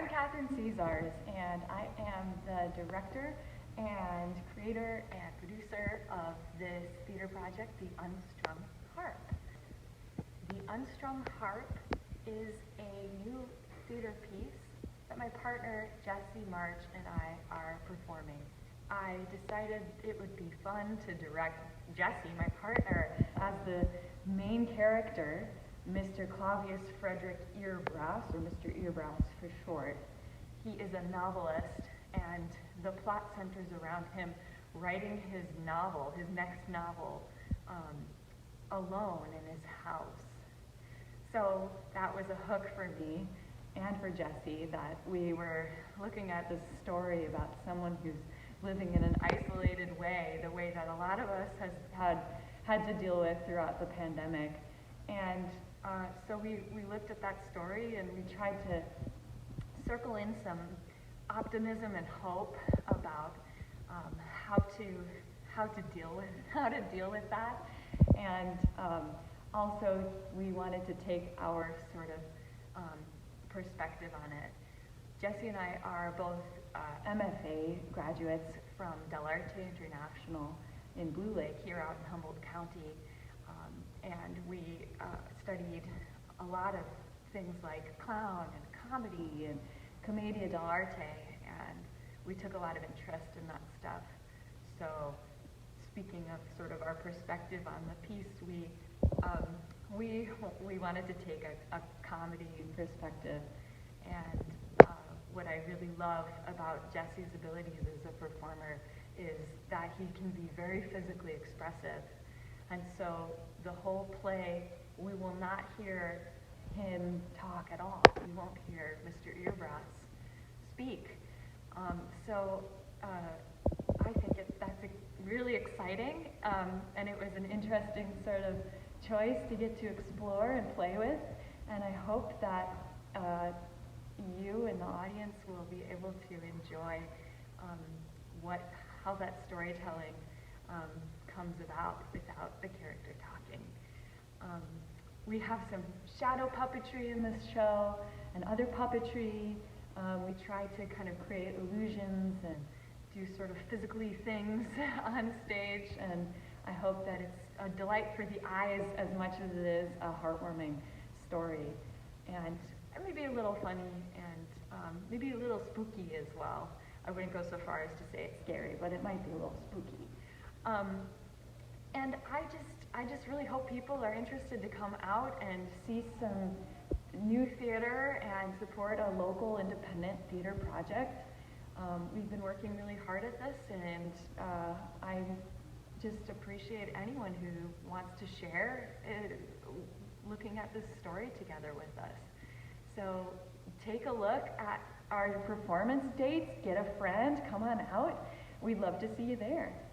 I'm Kathryn Cesarz, and I am the director and creator and producer of this theater project, the Unstrung Harp. The Unstrung Harp is a new theater piece that my partner Jesse March and I are performing. I decided it would be fun to direct Jesse, my partner, as the main character, Mr. Claudius Frederick Earbrass, or Mr. Earbrass for short. He is a novelist, and the plot centers around him writing his novel, his next novel, alone in his house. So that was a hook for me and for Jesse, that we were looking at this story about someone who's living in an isolated way, the way that a lot of us has had to deal with throughout the pandemic. And so we looked at that story and we tried to circle in some optimism and hope about how to deal with that. And also we wanted to take our sort of perspective on it. Jesse and I are both MFA graduates from Dell'Arte International in Blue Lake here out in Humboldt County. And we studied a lot of things like clown and comedy and commedia dell'arte, and we took a lot of interest in that stuff. So speaking of sort of our perspective on the piece, we wanted to take a comedy perspective. And what I really love about Jesse's abilities as a performer is that he can be very physically expressive. And so the whole play, we will not hear him talk at all. We won't hear Mr. Earbrass speak. So I think that's really exciting, and it was an interesting sort of choice to get to explore and play with. And I hope that you and the audience will be able to enjoy how that storytelling comes about without the character talking. We have some shadow puppetry in this show and other puppetry. We try to kind of create illusions and do sort of physically things on stage, and I hope that it's a delight for the eyes as much as it is a heartwarming story. And maybe a little funny and maybe a little spooky as well. I wouldn't go so far as to say it's scary, but it might be a little spooky. And I just really hope people are interested to come out and see some new theater and support a local independent theater project. We've been working really hard at this, and I just appreciate anyone who wants to share looking at this story together with us. So take a look at our performance dates, get a friend, come on out. We'd love to see you there.